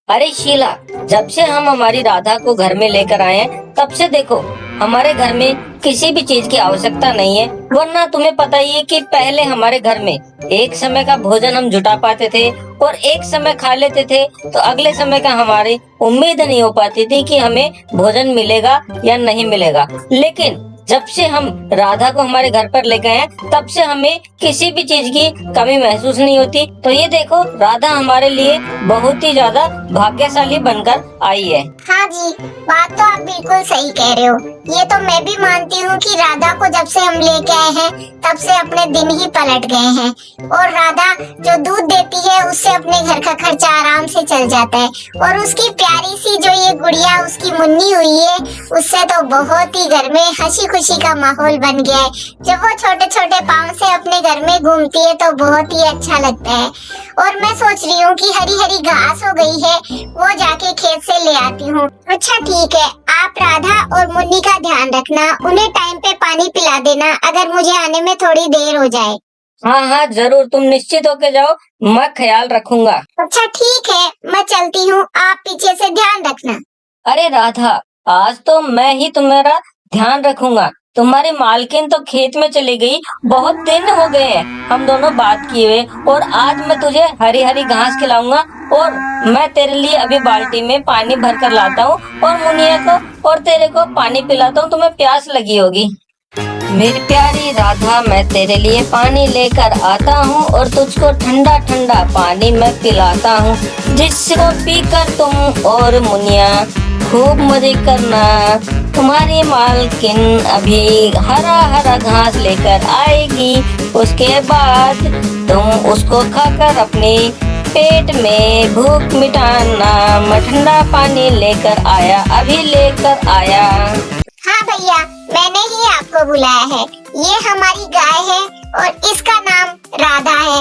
अरे शीला, जब से हम हमारी राधा को घर में लेकर आए हैं तब से देखो हमारे घर में किसी भी चीज की आवश्यकता नहीं है। वरना तुम्हें पता ही है कि पहले हमारे घर में एक समय का भोजन हम जुटा पाते थे और एक समय खा लेते थे तो अगले समय का हमारी उम्मीद नहीं हो पाती थी कि हमें भोजन मिलेगा या नहीं मिलेगा। लेकिन जब से हम राधा को हमारे घर पर लेके आए तब से हमें किसी भी चीज की कमी महसूस नहीं होती। तो ये देखो, राधा हमारे लिए बहुत ही ज्यादा भाग्यशाली बनकर आई है। हाँ जी, बात तो आप बिल्कुल सही कह रहे हो। ये तो मैं भी मानती हूँ कि राधा को जब से हम लेके आए हैं तब से अपने दिन ही पलट गए हैं। और राधा जो दूध देती है उससे अपने घर का खर्चा आराम से चल जाता है। और उसकी प्यारी सी जो ये गुड़िया उसकी मुन्नी हुई है, उससे तो बहुत ही घर में हंसी खुशी का माहौल बन गया है। जब वो छोटे छोटे पाँव से अपने घर में घूमती है तो बहुत ही अच्छा लगता है। और मैं सोच रही हूँ कि हरी हरी घास हो गई है, वो जाके खेत से ले आती हूँ। अच्छा ठीक है, आप राधा और मुन्नी का ध्यान रखना, उन्हें टाइम पे पानी पिला देना अगर मुझे आने में थोड़ी देर हो जाए। हाँ हाँ जरूर, तुम निश्चित होके जाओ, मैं ख्याल रखूंगा। अच्छा ठीक है, मैं चलती हूँ, आप पीछे से ध्यान रखना। अरे राधा, आज तो मैं ही तुम्हारा ध्यान रखूंगा। तुम्हारी मालकिन तो खेत में चली गई, बहुत दिन हो गए हैं हम दोनों बात किए हुए। और आज मैं तुझे हरी हरी घास खिलाऊंगा और मैं तेरे लिए अभी बाल्टी में पानी भर कर लाता हूँ और मुनिया को और तेरे को पानी पिलाता हूँ। तुम्हें प्यास लगी होगी। मेरी प्यारी राधा, मैं तेरे लिए पानी लेकर आता हूँ और तुझको ठंडा ठंडा पानी मैं पिलाता हूँ, जिसको पीकर तुम और मुनिया खूब मजे करना। तुम्हारी मालकिन अभी हरा हरा घास लेकर आएगी, उसके बाद तुम उसको खाकर अपने पेट में भूख मिटाना। मैं ठंडा पानी लेकर आया, अभी लेकर आया। हाँ भैया, मैंने ही आपको बुलाया है। ये हमारी गाय है और इसका नाम राधा है।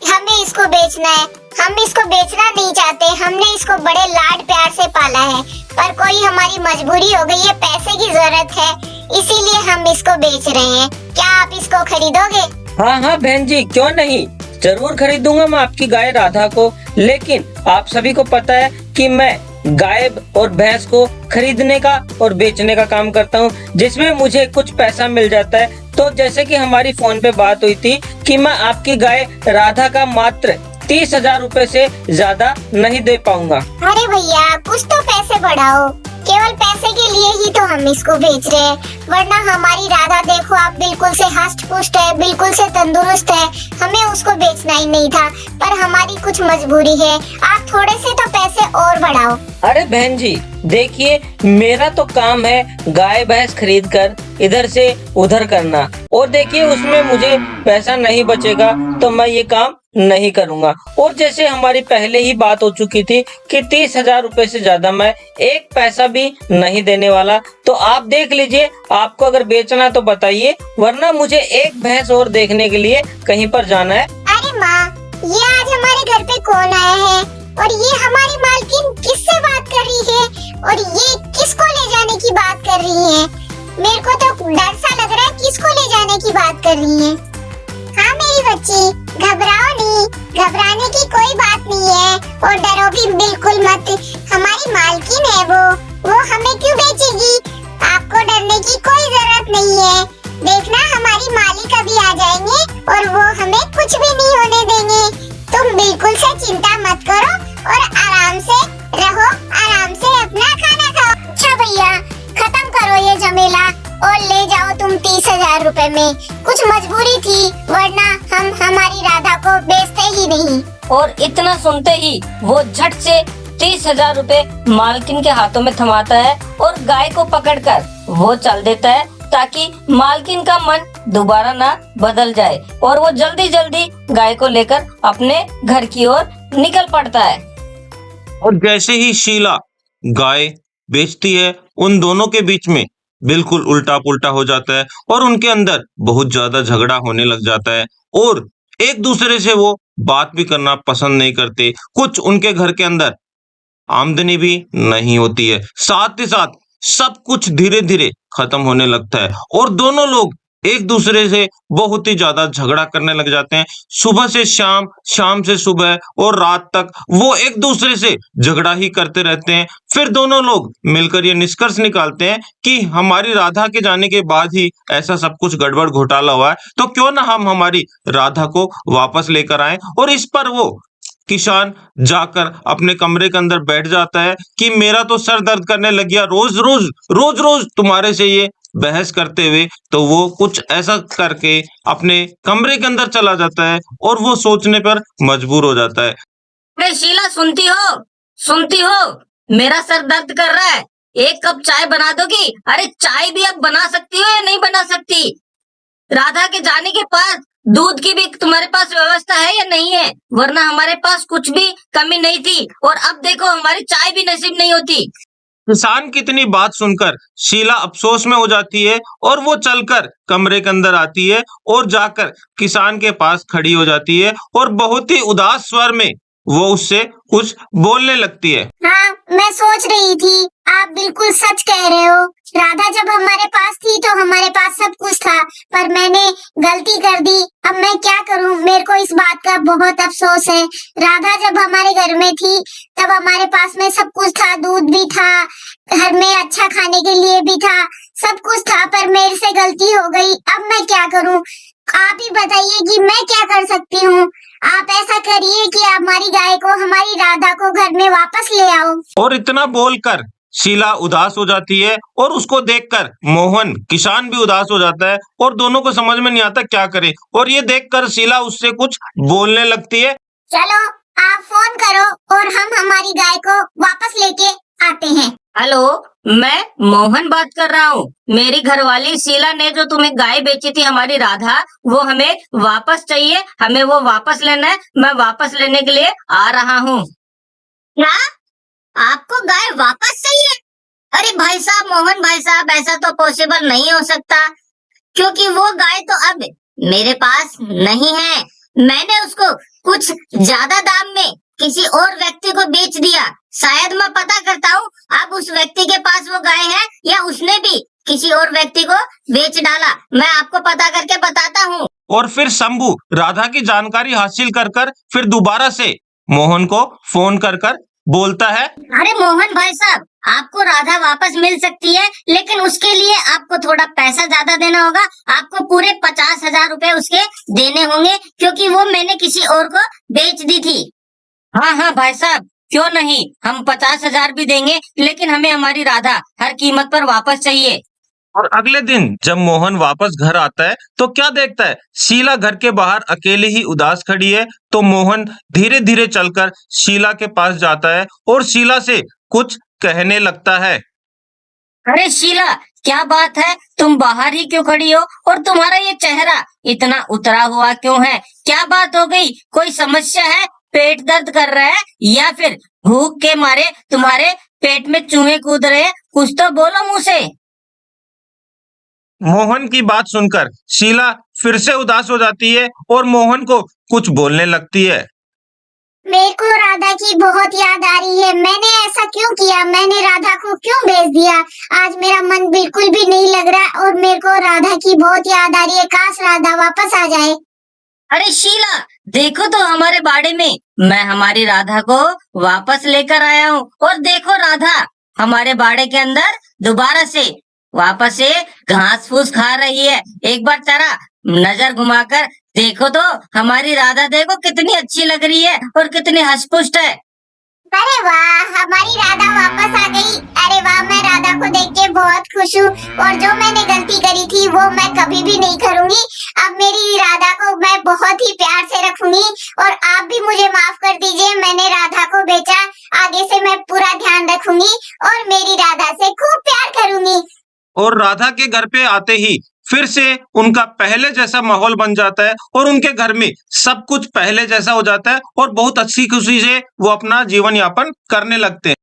हमें इसको बेचना है। हम इसको बेचना नहीं चाहते, हमने इसको बड़े लाड प्यार से पाला है, पर कोई हमारी मजबूरी हो गई है, पैसे की जरूरत है, इसीलिए हम इसको बेच रहे हैं। क्या आप इसको खरीदोगे? हाँ हाँ बहन जी, क्यों नहीं, जरूर खरीदूंगा मैं आपकी गाय राधा को। लेकिन आप सभी को पता है कि मैं गाय और भैंस को खरीदने का और बेचने का काम करता हूँ, जिसमें मुझे कुछ पैसा मिल जाता है। तो जैसे कि हमारी फोन पे बात हुई थी कि मैं आपकी गाय राधा का मात्र 30,000 रुपए से ज्यादा नहीं दे पाऊंगा। अरे भैया, कुछ तो पैसे बढ़ाओ। केवल पैसे के लिए ही तो हम इसको बेच रहे हैं, वरना हमारी राधा देखो, आप बिल्कुल से हष्ट पुष्ट है, बिल्कुल से तंदुरुस्त है। हमें उसको बेचना ही नहीं था, पर हमारी कुछ मजबूरी है। आप थोड़े से तो पैसे और बढ़ाओ। अरे बहन जी, देखिए, मेरा तो काम है गाय भैंस खरीद कर इधर से उधर करना, और देखिए उसमें मुझे पैसा नहीं बचेगा तो मैं ये काम नहीं करूँगा। और जैसे हमारी पहले ही बात हो चुकी थी कि 30,000 रुपए से ज्यादा मैं एक पैसा भी नहीं देने वाला। तो आप देख लीजिए, आपको अगर बेचना तो बताइए, वरना मुझे एक भैंस और देखने के लिए कहीं पर जाना है। अरे माँ, ये आज हमारे घर पे कौन आया है? और ये हमारी मालकिन किससे बात कर रही है? और ये किसको ले जाने की बात कर रही है? मेरे को तो डर सा लग रहा है, किसको ले जाने की बात कर रही है? हाँ मेरी बच्ची, घबराओ नहीं, घबराने की कोई बात नहीं है, और डरो भी बिल्कुल मत। हमारी मालकिन है वो हमें क्यों बेचेगी? आपको डरने की कोई जरूरत नहीं है। देखना, हमारी मालिक अभी आ जाएंगे और वो हमें कुछ भी नहीं होने देंगे। तुम बिल्कुल से चिंता मत करो और आराम से रहो, आराम से अपना खाना खाओ। अच्छा भैया, खत्म करो ये झमेला और ले जाओ तुम 30,000 रुपए में। कुछ मजबूरी थी, वरना हम हमारी राधा को बेचते ही नहीं। और इतना सुनते ही वो झट से 30,000 रुपए मालकिन के हाथों में थमाता है और गाय को पकड़कर वो चल देता है, ताकि मालकिन का मन दोबारा ना बदल जाए। और वो जल्दी जल्दी गाय को लेकर अपने घर की ओर निकल पड़ता है। और जैसे ही शीला गाय बेचती है, उन दोनों के बीच में बिल्कुल उल्टा पुल्टा हो जाता है और उनके अंदर बहुत ज्यादा झगड़ा होने लग जाता है और एक दूसरे से वो बात भी करना पसंद नहीं करते। कुछ उनके घर के अंदर आमदनी भी नहीं होती है, साथ ही साथ सब कुछ धीरे धीरे खत्म होने लगता है और दोनों लोग एक दूसरे से बहुत ही ज्यादा झगड़ा करने लग जाते हैं। सुबह से शाम, शाम से सुबह और रात तक वो एक दूसरे से झगड़ा ही करते रहते हैं। फिर दोनों लोग मिलकर ये निष्कर्ष निकालते हैं कि हमारी राधा के जाने के बाद ही ऐसा सब कुछ गड़बड़ घोटाला हुआ है, तो क्यों ना हम हमारी राधा को वापस लेकर आएं। और इस पर वो किसान जाकर अपने कमरे के अंदर बैठ जाता है कि मेरा तो सर दर्द करने लग गया रोज रोज तुम्हारे से ये बहस करते हुए। तो वो कुछ ऐसा करके अपने कमरे के अंदर चला जाता है और वो सोचने पर मजबूर हो जाता है। अरे शीला, सुनती हो, मेरा सर दर्द कर रहा है, एक कप चाय बना दोगी? अरे चाय भी अब बना सकती हो या नहीं बना सकती? राधा के जाने के बाद दूध की भी तुम्हारे पास व्यवस्था है या नहीं है? वरना हमारे पास कुछ भी कमी नहीं थी और अब देखो हमारी चाय भी नसीब नहीं होती। किसान की इतनी बात सुनकर शीला अफसोस में हो जाती है और वो चलकर कमरे के अंदर आती है और जाकर किसान के पास खड़ी हो जाती है और बहुत ही उदास स्वर में वो उससे कुछ बोलने लगती है। हाँ, मैं सोच रही थी, आप बिल्कुल सच कह रहे हो। राधा जब हमारे पास थी तो हमारे पास सब कुछ था, पर मैंने गलती कर दी। अब मैं क्या करूं? मेरे को इस बात का बहुत अफसोस है। राधा जब हमारे घर में थी तब हमारे पास में सब कुछ था, दूध भी था, घर में अच्छा खाने के लिए भी था, सब कुछ था, पर मेरे से गलती हो गई। अब मैं क्या करूं? आप ही बताइए कि मैं क्या कर सकती हूँ। आप ऐसा करिए कि हमारी गाय को, हमारी राधा को घर में वापस ले आओ। और इतना बोलकर शीला उदास हो जाती है और उसको देखकर मोहन किसान भी उदास हो जाता है और दोनों को समझ में नहीं आता क्या करे। और ये देखकर शीला उससे कुछ बोलने लगती है। चलो, आप फोन करो और हम हमारी गाय को वापस लेके आते हैं। हेलो, मैं मोहन बात कर रहा हूँ। मेरी घरवाली शीला ने जो तुम्हें गाय बेची थी, हमारी राधा, वो हमें वापस चाहिए। हमें वो वापस लेना है। मैं वापस लेने के लिए आ रहा हूँ। क्या? आपको गाय वापस चाहिए? अरे भाई साहब, मोहन भाई साहब, ऐसा तो पॉसिबल नहीं हो सकता, क्योंकि वो गाय तो अब मेरे पास नहीं है। मैंने उसको कुछ ज्यादा दाम में किसी और व्यक्ति को बेच दिया। शायद मैं पता करता हूँ अब उस व्यक्ति के पास वो गाय है या उसने भी किसी और व्यक्ति को बेच डाला। मैं आपको पता करके बताता हूँ। और फिर शंभू राधा की जानकारी हासिल कर फिर दोबारा से मोहन को फोन कर बोलता है। अरे मोहन भाई साहब, आपको राधा वापस मिल सकती है, लेकिन उसके लिए आपको थोड़ा पैसा ज्यादा देना होगा। आपको पूरे 50,000 रुपए उसके देने होंगे, क्योंकि वो मैंने किसी और को बेच दी थी। हाँ भाई साहब, क्यों नहीं, हम 50,000 भी देंगे, लेकिन हमें हमारी राधा हर कीमत पर वापस चाहिए। और अगले दिन जब मोहन वापस घर आता है तो क्या देखता है, शीला घर के बाहर अकेली ही उदास खड़ी है। तो मोहन धीरे धीरे चलकर शीला के पास जाता है और शीला से कुछ कहने लगता है। अरे शीला, क्या बात है, तुम बाहर ही क्यों खड़ी हो और तुम्हारा ये चेहरा इतना उतरा हुआ क्यों है? क्या बात हो गई? कोई समस्या है? पेट दर्द कर रहा है या फिर भूख के मारे तुम्हारे पेट में चूहे कूद रहे हैं? कुछ तो बोलो मुंह से। मोहन की बात सुनकर शीला फिर से उदास हो जाती है और मोहन को कुछ बोलने लगती है। मेरे को राधा की बहुत याद आ रही है। मैंने ऐसा क्यों किया? मैंने राधा को क्यों भेज दिया? आज मेरा मन बिल्कुल भी नहीं लग रहा और मेरे को राधा की बहुत याद आ रही है। काश राधा वापस आ जाए। अरे शीला, देखो तो हमारे बाड़े में मैं हमारी राधा को वापस लेकर आया हूँ। और देखो राधा हमारे बाड़े के अंदर दोबारा से वापस से घास फूस खा रही है। एक बार जरा नजर घुमाकर देखो तो हमारी राधा, देखो कितनी अच्छी लग रही है और कितनी हष्टपुष्ट है। अरे वाह, हमारी राधा वापस आ गई। अरे वाह, मैं राधा को देख के बहुत खुश हूँ और जो मैंने गलती करी थी वो मैं कभी भी नहीं करूँगी। अब मेरी राधा को मैं बहुत ही प्यार से रखूंगी और आप भी मुझे माफ कर दीजिए। मैंने राधा को बेचा, आगे से मैं पूरा ध्यान रखूंगी और मेरी राधा से खूब प्यार करूंगी। और राधा के घर पे आते ही फिर से उनका पहले जैसा माहौल बन जाता है और उनके घर में सब कुछ पहले जैसा हो जाता है और बहुत अच्छी खुशी से वो अपना जीवन यापन करने लगते हैं।